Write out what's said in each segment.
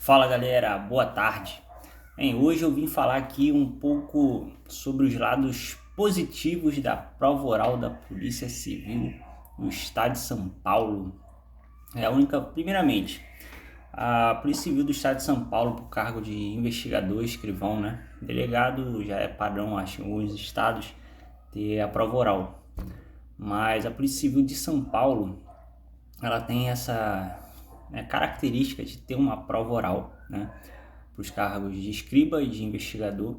Fala galera, boa tarde. Hoje eu vim falar aqui um pouco sobre os lados positivos da prova oral da Polícia Civil do Estado de São Paulo. Primeiramente, a Polícia Civil do Estado de São Paulo, para o cargo de investigador, escrivão, né? Delegado já é padrão, acho, em alguns estados ter a prova oral. Mas a Polícia Civil de São Paulo, ela tem essa característica de ter uma prova oral, né, para os cargos de escriba e de investigador.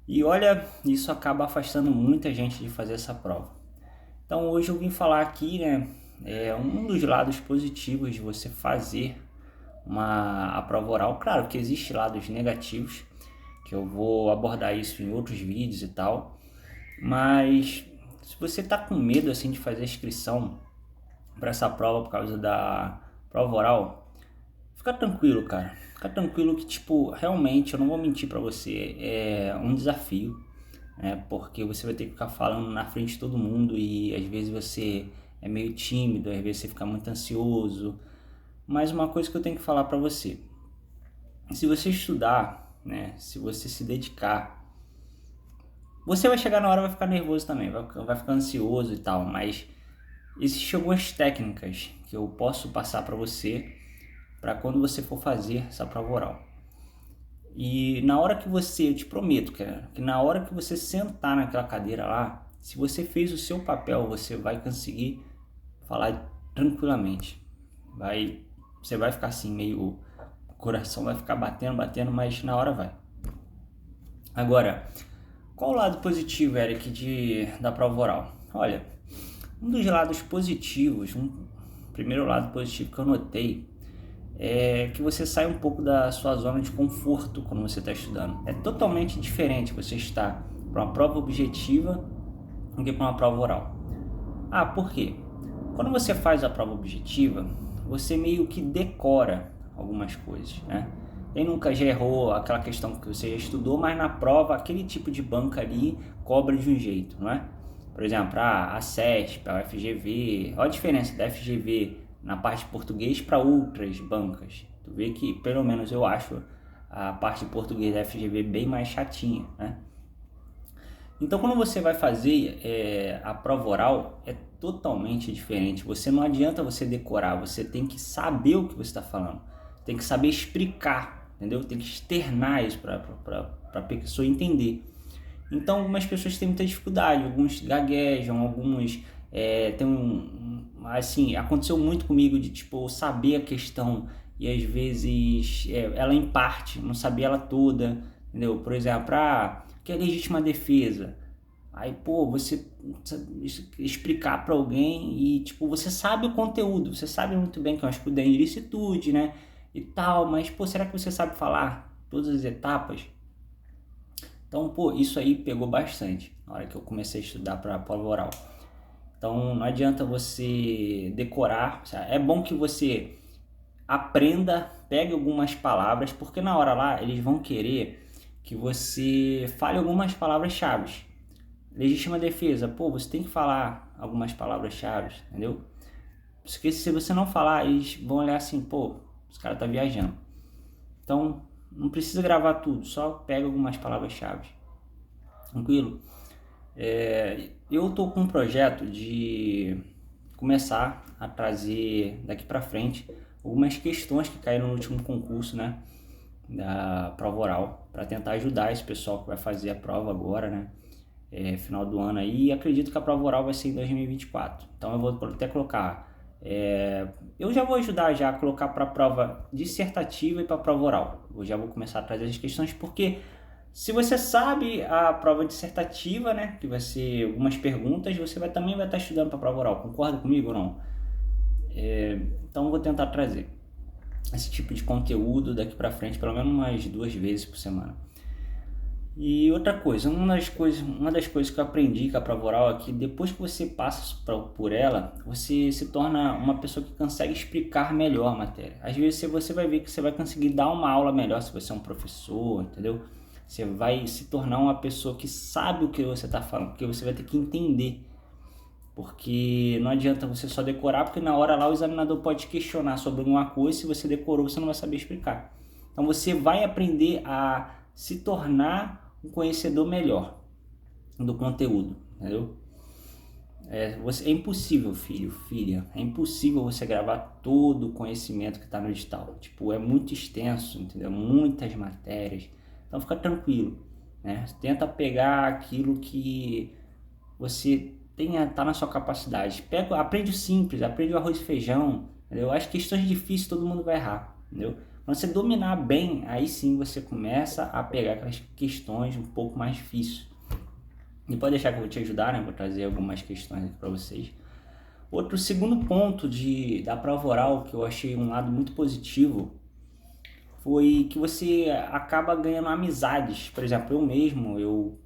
E olha, isso acaba afastando muita gente de fazer essa prova. Então hoje eu vim falar aqui, né, um dos lados positivos de você fazer a prova oral. Claro que existem lados negativos, que eu vou abordar isso em outros vídeos e tal, mas se você está com medo assim de fazer a inscrição para essa prova por causa da prova oral, fica tranquilo, cara. Fica tranquilo que, realmente, eu não vou mentir pra você, é um desafio, né? Porque você vai ter que ficar falando na frente de todo mundo e às vezes você é meio tímido, às vezes você fica muito ansioso. Mas uma coisa que eu tenho que falar pra você, se você estudar, né? Se você se dedicar, você vai chegar na hora e vai ficar nervoso também, vai ficar ansioso e tal, mas existem algumas técnicas que eu posso passar para você para quando você for fazer essa prova oral. E na hora que eu te prometo, cara, que na hora que você sentar naquela cadeira lá, se você fez o seu papel, você vai conseguir falar tranquilamente. Você vai ficar assim meio, o coração vai ficar batendo, mas na hora vai. Agora, qual o lado positivo, Eric, da prova oral? Olha, um dos lados positivos, primeiro lado positivo que eu notei é que você sai um pouco da sua zona de conforto quando você está estudando. É totalmente diferente você estar para uma prova objetiva do que para uma prova oral. Por quê? Quando você faz a prova objetiva, você meio que decora algumas coisas, né? Quem nunca já errou aquela questão que você já estudou, mas na prova aquele tipo de banca ali cobra de um jeito, não é? Por exemplo, a CESP, a UFGV, olha a diferença da FGV na parte de português para outras bancas. Tu vê que, pelo menos eu acho, a parte de português da FGV bem mais chatinha, né? Então, quando você vai fazer a prova oral, é totalmente diferente. Não adianta você decorar, você tem que saber o que você está falando. Tem que saber explicar, entendeu? Tem que externar isso para a pessoa entender. Então, algumas pessoas têm muita dificuldade, alguns gaguejam, alguns assim, aconteceu muito comigo de saber a questão e às vezes ela em parte, não sabia ela toda, entendeu? Por exemplo, que é legítima defesa. Aí, você explicar para alguém e, você sabe o conteúdo, você sabe muito bem que é uma escudo da ilicitude, né? E tal, mas, será que você sabe falar todas as etapas? Então, isso aí pegou bastante na hora que eu comecei a estudar para a prova oral. Então, não adianta você decorar. É bom que você aprenda, pegue algumas palavras, porque na hora lá eles vão querer que você fale algumas palavras-chave. Legítima defesa, você tem que falar algumas palavras-chave, entendeu? Porque se você não falar, eles vão olhar assim, esse cara tá viajando. Então, não precisa gravar tudo, só pega algumas palavras-chave. Tranquilo? Eu tô com um projeto de começar a trazer daqui para frente algumas questões que caíram no último concurso, né, da prova oral, para tentar ajudar esse pessoal que vai fazer a prova agora, né, final do ano aí. E acredito que a prova oral vai ser em 2024. Então eu vou até colocar, eu já vou ajudar já a colocar para a prova dissertativa e para a prova oral. Eu já vou começar a trazer as questões, porque se você sabe a prova dissertativa, né, que vai ser algumas perguntas, você também vai estar estudando para a prova oral. Concorda comigo ou não? Então eu vou tentar trazer esse tipo de conteúdo daqui para frente, pelo menos umas 2 vezes por semana. E outra coisa, uma das coisas que eu aprendi com a prova oral é que depois que você passa por ela, você se torna uma pessoa que consegue explicar melhor a matéria. Às vezes você vai ver que você vai conseguir dar uma aula melhor se você é um professor, entendeu? Você vai se tornar uma pessoa que sabe o que você está falando, porque você vai ter que entender. Porque não adianta você só decorar, porque na hora lá o examinador pode questionar sobre alguma coisa, se você decorou você não vai saber explicar. Então você vai aprender a se tornar um conhecedor melhor do conteúdo, entendeu? É impossível, filha, é impossível você gravar todo o conhecimento que está no edital. Tipo, é muito extenso, entendeu? Muitas matérias. Então fica tranquilo, né? Tenta pegar aquilo que você tá na sua capacidade. Aprende o simples, aprende o arroz e feijão, entendeu? As questões difíceis todo mundo vai errar, entendeu? Quando você dominar bem, aí sim você começa a pegar aquelas questões um pouco mais difíceis. E pode deixar que eu vou te ajudar, né? Vou trazer algumas questões aqui para vocês. Outro segundo ponto da prova oral que eu achei um lado muito positivo foi que você acaba ganhando amizades. Por exemplo, eu mesmo,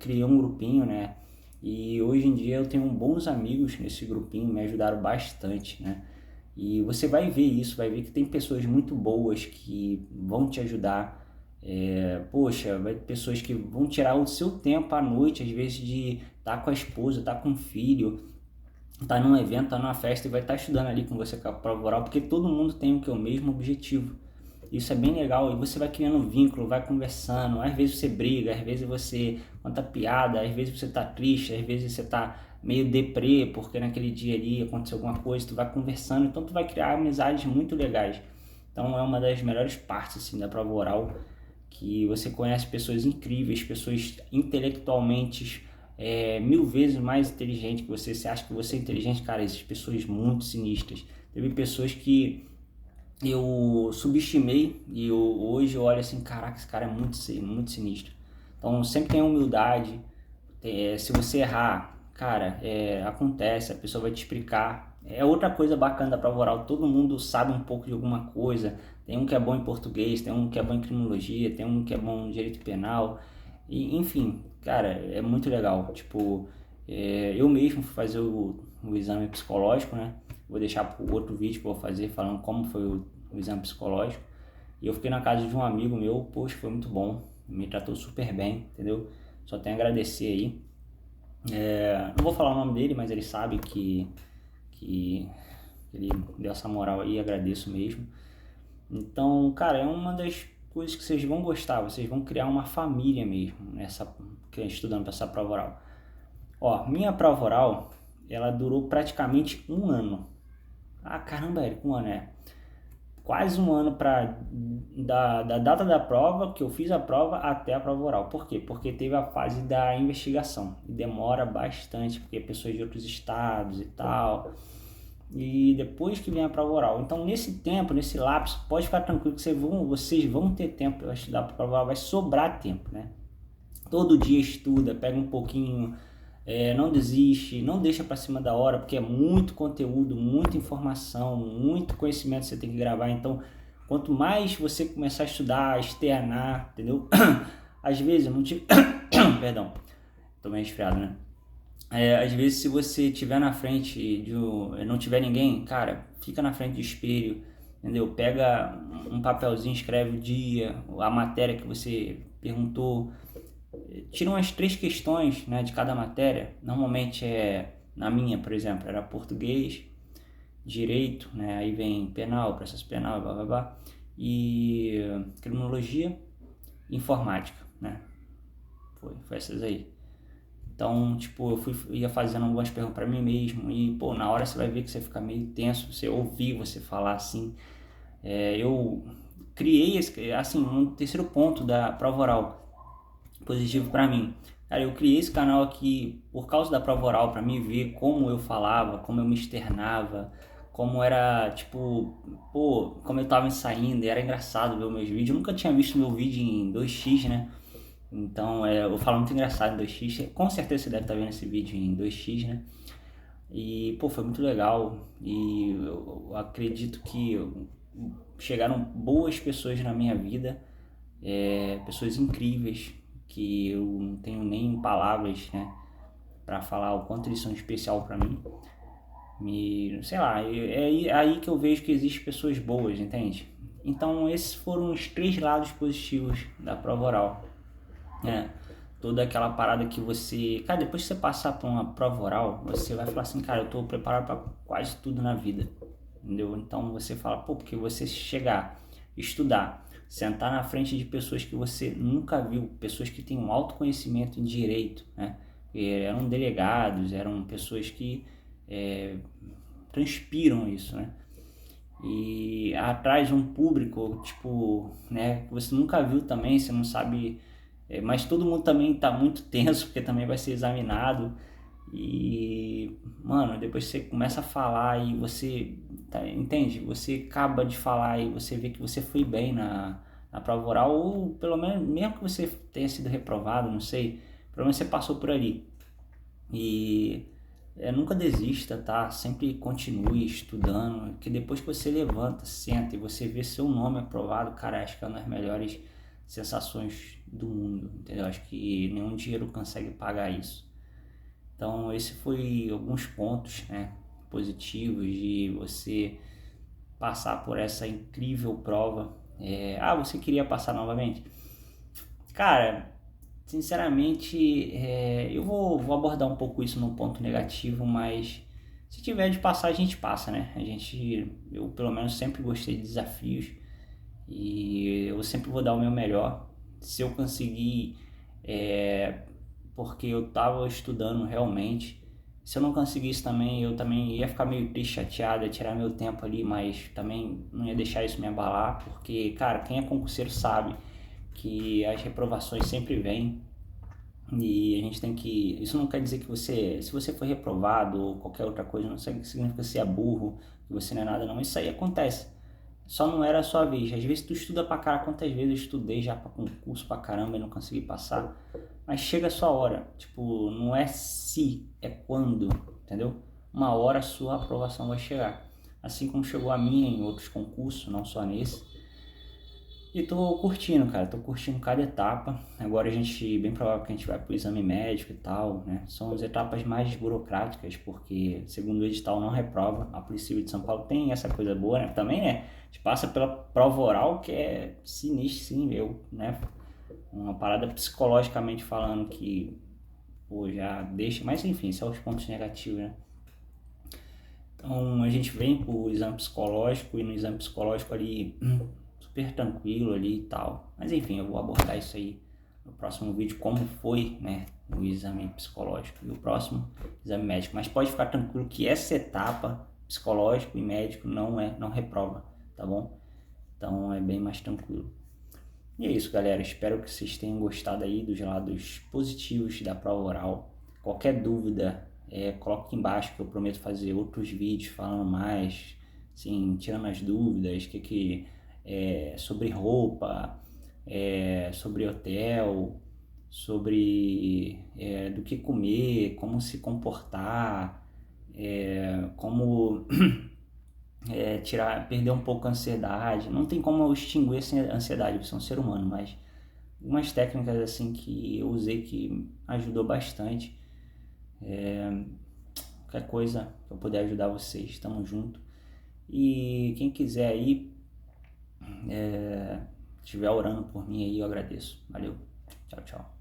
criei um grupinho, né? E hoje em dia eu tenho bons amigos nesse grupinho, me ajudaram bastante, né? E você vai ver isso, vai ver que tem pessoas muito boas que vão te ajudar. Poxa, vai ter pessoas que vão tirar o seu tempo à noite, às vezes de estar com a esposa, estar com o filho, estar num evento, estar numa festa e vai estar estudando ali com você com a prova oral, porque todo mundo tem o mesmo objetivo. Isso é bem legal e você vai criando um vínculo, vai conversando, às vezes você briga, às vezes você conta piada, às vezes você tá triste, às vezes você tá meio deprê, porque naquele dia ali aconteceu alguma coisa, tu vai conversando, então tu vai criar amizades muito legais. Então é uma das melhores partes assim, da prova oral, que você conhece pessoas incríveis, pessoas intelectualmente 1000 vezes mais inteligentes que você. Você acha que você é inteligente, cara, essas pessoas muito sinistras. Teve pessoas que eu subestimei e hoje eu olho assim, caraca, esse cara é muito sinistro. Então sempre tenha humildade. Se você errar, cara, acontece, a pessoa vai te explicar. É outra coisa bacana da prova oral, todo mundo sabe um pouco de alguma coisa. Tem um que é bom em português, tem um que é bom em criminologia, tem um que é bom em direito penal. E, enfim, cara, é muito legal. Tipo, eu mesmo fui fazer o exame psicológico, né? Vou deixar para outro vídeo que eu vou fazer falando como foi o exame psicológico. E eu fiquei na casa de um amigo meu, poxa, foi muito bom. Me tratou super bem, entendeu? Só tenho a agradecer aí. Não vou falar o nome dele, mas ele sabe que ele deu essa moral aí, agradeço mesmo. Então, cara, é uma das coisas que vocês vão gostar, vocês vão criar uma família mesmo, estudando para essa prova oral. Ó, minha prova oral, ela durou praticamente um ano. Ah, caramba, Érico, um ano quase um ano da data da prova, que eu fiz a prova, até a prova oral. Por quê? Porque teve a fase da investigação. E demora bastante, porque pessoas de outros estados e tal. E depois que vem a prova oral. Então, nesse tempo, nesse lapso, pode ficar tranquilo que vocês vão ter tempo para estudar para a prova oral. Vai sobrar tempo, né? Todo dia estuda, pega um pouquinho... não desiste, não deixa para cima da hora, porque é muito conteúdo, muita informação, muito conhecimento que você tem que gravar. Então, quanto mais você começar a estudar, a externar, entendeu? Às vezes, eu não tive... Perdão, tô meio resfriado, né? Às vezes, se você estiver na frente não tiver ninguém, cara, fica na frente do espelho, entendeu? Pega um papelzinho, escreve o dia, a matéria que você perguntou. Tira umas 3 questões, né, de cada matéria. Normalmente na minha, por exemplo, era português, direito, né, aí vem penal, processo penal, blá blá blá, e criminologia, informática, né, foi essas aí. Então, tipo, ia fazendo algumas perguntas para mim mesmo e, pô, na hora você vai ver que você fica meio tenso, você ouvir você falar assim. Eu criei um terceiro ponto da prova oral positivo para mim. Cara, eu criei esse canal aqui por causa da prova oral, para mim ver como eu falava, como eu me externava, como era, tipo, pô, como eu tava saindo, era engraçado ver os meus vídeos. Eu nunca tinha visto meu vídeo em 2x, né? Então, eu falo muito engraçado em 2x. Com certeza você deve estar vendo esse vídeo em 2x, né? E, pô, foi muito legal. E eu acredito que chegaram boas pessoas na minha vida, pessoas incríveis, que eu não tenho nem palavras, né, para falar o quanto eles são especial para mim. Sei lá, é aí que eu vejo que existem pessoas boas, entende? Então esses foram os 3 lados positivos da prova oral, né? Toda aquela parada que você... Cara, depois que você passar por uma prova oral, você vai falar assim, cara, eu tô preparado para quase tudo na vida, entendeu? Então você fala, pô, porque você chegar, estudar, sentar na frente de pessoas que você nunca viu, pessoas que têm um alto conhecimento em direito, né? Eram delegados, eram pessoas que transpiram isso, né? E atrás um público, tipo, né, que você nunca viu também, você não sabe, mas todo mundo também tá muito tenso, porque também vai ser examinado. E, mano, depois você começa a falar e você, entende? Você acaba de falar e você vê que você foi bem na prova oral, ou pelo menos, mesmo que você tenha sido reprovado, não sei, pelo menos você passou por ali. E nunca desista, tá? Sempre continue estudando, que depois que você levanta, senta e você vê seu nome aprovado, cara, acho que é uma das melhores sensações do mundo, entendeu? Acho que nenhum dinheiro consegue pagar isso. Então, esse foi alguns pontos, né, positivos de você passar por essa incrível prova. Você queria passar novamente? Cara, sinceramente, eu vou abordar um pouco isso no ponto negativo, mas se tiver de passar, a gente passa, né? Eu pelo menos sempre gostei de desafios e eu sempre vou dar o meu melhor. Se eu conseguir, porque eu estava estudando realmente. Se eu não conseguisse também, eu também ia ficar meio triste, chateado, ia tirar meu tempo ali, mas também não ia deixar isso me abalar, porque, cara, quem é concurseiro sabe que as reprovações sempre vêm e a gente tem que... Isso não quer dizer que você, se você foi reprovado ou qualquer outra coisa, não significa que você é burro, que você não é nada, não. Isso aí acontece. Só não era a sua vez. Às vezes tu estuda pra caramba, quantas vezes eu estudei já pra concurso pra caramba e não consegui passar. Mas chega a sua hora. Tipo, não é se, é quando, entendeu? Uma hora a sua aprovação vai chegar. Assim como chegou a minha em outros concursos, não só nesse. E tô curtindo, cara, tô curtindo cada etapa. Agora bem provável que a gente vai pro exame médico e tal, né? São as etapas mais burocráticas, porque segundo o edital não reprova. A Polícia Civil de São Paulo tem essa coisa boa, né? Também, né? A gente passa pela prova oral, que é sinistro, sim, né? Uma parada psicologicamente falando que, pô, já deixa... Mas enfim, são os pontos negativos, né? Então a gente vem pro exame psicológico e no exame psicológico ali super tranquilo ali e tal. Mas enfim, eu vou abordar isso aí no próximo vídeo, como foi, né, o exame psicológico e o próximo exame médico. Mas pode ficar tranquilo que essa etapa, psicológico e médico, não reprova, tá bom? Então é bem mais tranquilo. E é isso, galera. Espero que vocês tenham gostado aí dos lados positivos da prova oral. Qualquer dúvida, coloque aqui embaixo que eu prometo fazer outros vídeos falando mais, assim, tirando as dúvidas, sobre roupa, sobre hotel, sobre do que comer, como se comportar, como perder um pouco a ansiedade. Não tem como eu extinguir essa ansiedade, você é um ser humano, mas algumas técnicas assim que eu usei que ajudou bastante. Qualquer coisa que eu puder ajudar vocês, estamos junto. E quem quiser aí, estiver orando por mim aí, eu agradeço. Valeu, tchau, tchau.